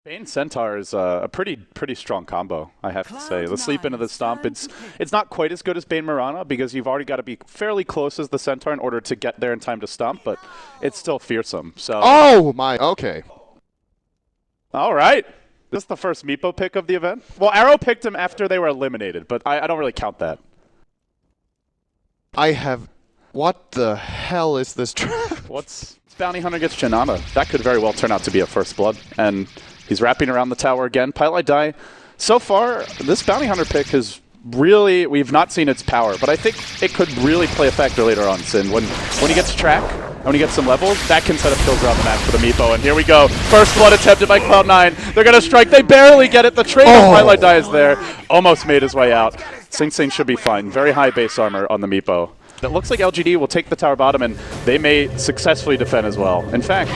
Bane Centaur is a pretty strong combo, I have to say. The sleep into the stomp, it's not quite as good as Bane Mirana because you've already got to be fairly close as the Centaur in order to get there in time to stomp, but it's still fearsome. So. Oh my, okay. All right. This is the first Meepo pick of the event. Well, Arrow picked him after they were eliminated, but I don't really count that. What the hell is this trap? What's Bounty Hunter gets Janana? That could very well turn out to be a first blood, and he's wrapping around the tower again. Pylite die. So far, this Bounty Hunter pick is really, we've not seen its power, but I think it could really play a factor later on, Sin. When he gets track, and when he gets some levels, that can set up kills around the map for the Meepo. And here we go. First blood attempted by Cloud9. They're going to strike. They barely get it. The trade of Pylite die is there. Almost made his way out. SingSing should be fine. Very high base armor on the Meepo. It looks like LGD will take the tower bottom, and they may successfully defend as well. In fact,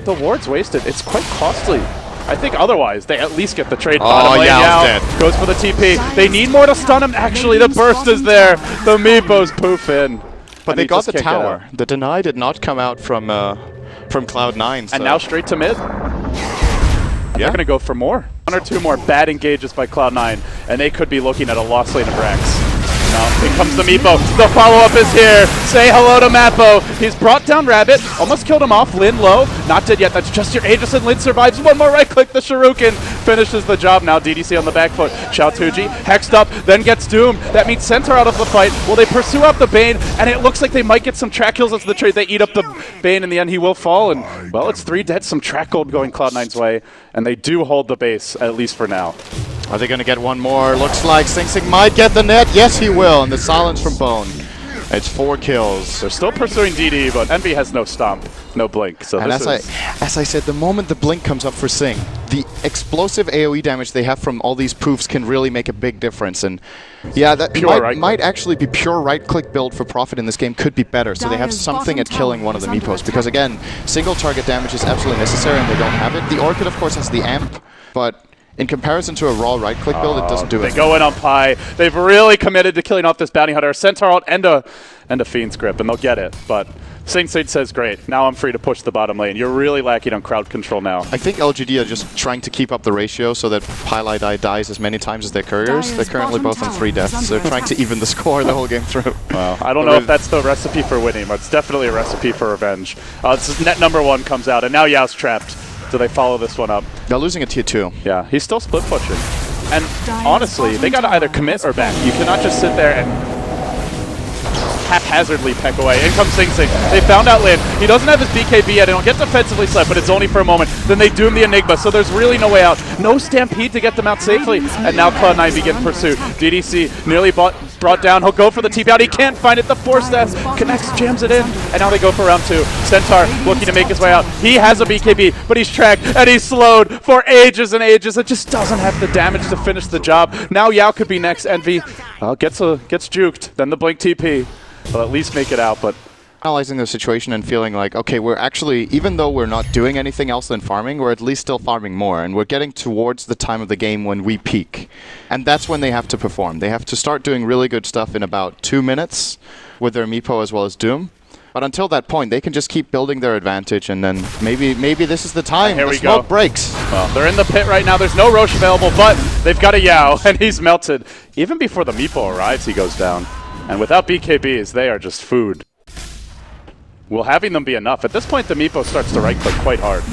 the ward's wasted. It's quite costly. I think otherwise, they at least get the trade bottom lane. Yao goes for the TP. They need more to stun him. Actually, the burst is there. The Meepos poof in. But they got the tower. The deny did not come out from Cloud9. So. And now straight to mid. They're going to go for more. One or two more bad engages by Cloud9, and they could be looking at a lost lane of Brax. Now, here comes the Meepo. The follow-up is here. Say hello to Mappo. He's brought down Rabbit. Almost killed him off. Lin low. Not dead yet. That's just your Aegis, and Lin survives. One more right-click. The Shuriken finishes the job. Now DDC on the back foot. Xiaotuji hexed up, then gets Doom. That means Centaur out of the fight. Will they pursue out the Bane? And it looks like they might get some track kills as the trade. They eat up the Bane. In the end, he will fall. And, well, it's 3 dead. Some track gold going Cloud9's way. And they do hold the base, at least for now. Are they going to get one more? Looks like SingSing might get the net. Yes, he will. And the silence from Bone. It's 4 kills. They're still pursuing DD, but Envy has no stomp, no blink. So and as I said, the moment the blink comes up for Sing, the explosive AoE damage they have from all these poofs can really make a big difference. And yeah, that might actually be pure right-click build for Profit in this game. Could be better, so they have something at killing one of the Meepos. Because again, single target damage is absolutely necessary, and they don't have it. The Orchid, of course, has the amp, but in comparison to a raw right-click build, it doesn't do it. They go in on Pi. They've really committed to killing off this Bounty Hunter. Centaur out and a Fiend's Grip, and they'll get it. But SingSing says, great, now I'm free to push the bottom lane. You're really lacking on crowd control now. I think LGD are just trying to keep up the ratio so that Pylite dies as many times as their couriers. They're currently both on 3 deaths. They're trying to even the score the whole game through. Well, I don't know if that's the recipe for winning, but it's definitely a recipe for revenge. Net number 1 comes out, and now Yao's trapped. Do they follow this one up? They're losing a tier 2. Yeah, he's still split pushing. And honestly, they gotta either commit or back. You cannot just sit there and haphazardly peck away. In comes SingSing. They found out Lin. He doesn't have his BKB yet. They don't get defensively slept, but it's only for a moment. Then they doom the Enigma, so there's really no way out. No Stampede to get them out safely. And now Cloud9 begin pursuit. DDC nearly brought down. He'll go for the TP out. He can't find it. The Force Staff connects, jams it in. And now they go for round 2. Centaur looking to make his way out. He has a BKB, but he's tracked and he's slowed for ages and ages. It just doesn't have the damage to finish the job. Now Yao could be next. Envy gets juked. Then the blink TP. They'll at least make it out, but analyzing the situation and feeling like, okay, we're actually, even though we're not doing anything else than farming, we're at least still farming more, and we're getting towards the time of the game when we peak. And that's when they have to perform. They have to start doing really good stuff in about 2 minutes with their Meepo as well as Doom. But until that point, they can just keep building their advantage, and then maybe this is the time. Here we smoke go. Breaks. Well, they're in the pit right now. There's no Roche available, but they've got a Yao, and he's melted. Even before the Meepo arrives, he goes down. And without BKBs, they are just food. Will having them be enough? At this point, the Meepo starts to right-click quite hard.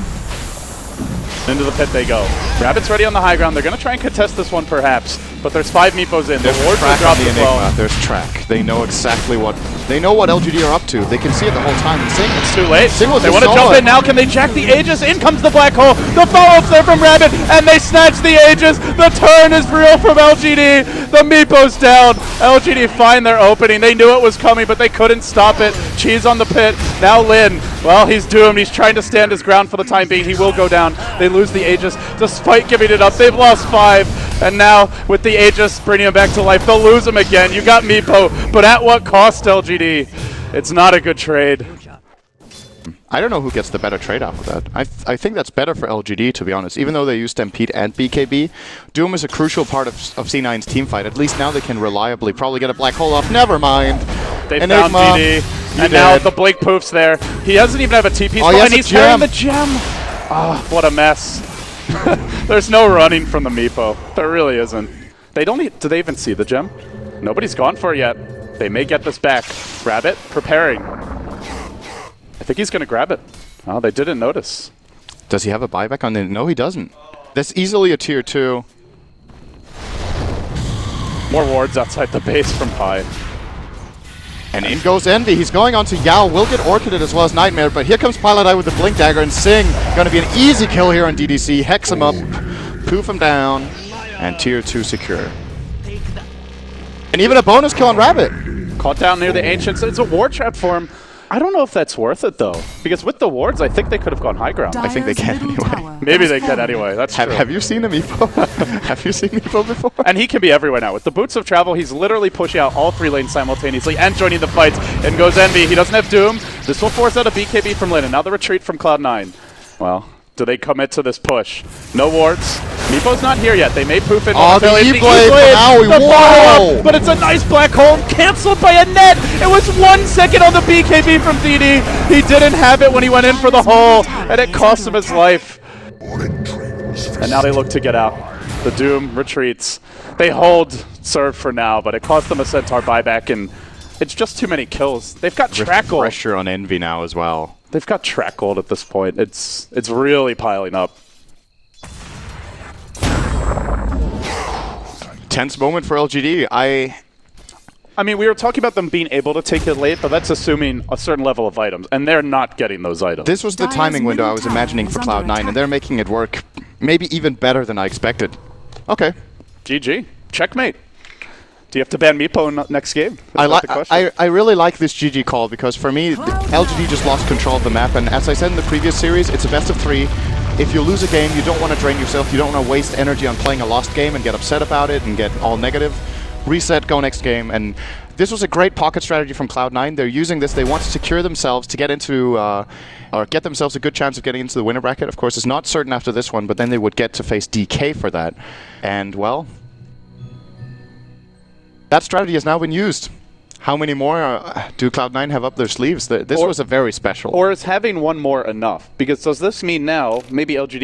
Into the pit they go. Rabbit's ready on the high ground. They're going to try and contest this one, perhaps. But there's 5 Meepos in. There's track on the Enigma. There's track. They know exactly what... They know what LGD are up to. They can see it the whole time. It's too late. They want to jump in now. Can they jack the Aegis? In comes the black hole. The follow-up's there from Rabbit, and they snatch the Aegis. The turn is real from LGD. The Meepo's down. LGD find their opening. They knew it was coming, but they couldn't stop it. Cheese on the pit. Now Lin. Well, he's doomed. He's trying to stand his ground for the time being. He will go down. They lose the Aegis despite giving it up. They've lost 5. And now, with the Aegis bringing him back to life, they'll lose him again. You got Meepo, but at what cost, LGD? It's not a good trade. I don't know who gets the better trade off of that. I think that's better for LGD, to be honest. Even though they use Stampede and BKB, Doom is a crucial part of C9's teamfight. At least now they can reliably probably get a black hole off. Never mind. They found DD, and now the Blake poof's there. He doesn't even have a TP spell, and he's carrying the gem. Oh, what a mess. There's no running from the Meepo. There really isn't. They don't do they even see the gem? Nobody's gone for it yet. They may get this back. Rabbit, preparing. I think he's going to grab it. Oh, they didn't notice. Does he have a buyback on it? No, he doesn't. That's easily a tier 2. More wards outside the base from Pi. And in goes Envy. He's going on to Yao. Will get Orchided as well as Nightmare, but here comes Pilot Eye with the Blink Dagger, and Sing going to be an easy kill here on DDC. Hex him up, poof him down, and tier 2 secure. And even a bonus kill on Rabbit. Caught down near the Ancients. It's a ward trap for him. I don't know if that's worth it, though. Because with the wards, I think they could have gone high ground. I think they can anyway. Maybe they can anyway. That's true. Have you seen a Meepo? Have you seen Meepo before? And he can be everywhere now. With the Boots of Travel, he's literally pushing out all 3 lanes simultaneously and joining the fights. And goes Envy. He doesn't have Doom. This will force out a BKB from Lin. And now the retreat from Cloud9. Well, do they commit to this push? No wards. Meepo's not here yet. They may poof it. Oh, the E-Blade from Aoi. Whoa! But it's a nice black hole. Cancelled by a net. It was 1 second on the BKB from DD. He didn't have it when he went in for the hole, and it cost him his life. And now they look to get out. The Doom retreats. They hold serve for now, but it cost them a Centaur buyback, and it's just too many kills. They've got track gold. Pressure on Envy now as well. They've got track gold at this point. It's really piling up. Tense moment for LGD. I mean, we were talking about them being able to take it late, but that's assuming a certain level of items, and they're not getting those items. This was the timing window I was imagining for Cloud9, and they're making it work maybe even better than I expected. Okay. GG. Checkmate. Do you have to ban Meepo in next game? I really like this GG call because for me, LGD just lost control of the map, and as I said in the previous series, it's a best of 3. If you lose a game, you don't want to drain yourself, you don't want to waste energy on playing a lost game and get upset about it and get all negative. Reset, go next game, and this was a great pocket strategy from Cloud9. They're using this, they want to secure themselves to get into, or get themselves a good chance of getting into the winner bracket. Of course, it's not certain after this one, but then they would get to face DK for that. And, well, that strategy has now been used. How many more do Cloud9 have up their sleeves? This was a very special. Or is having one more enough? Because does this mean now maybe LGD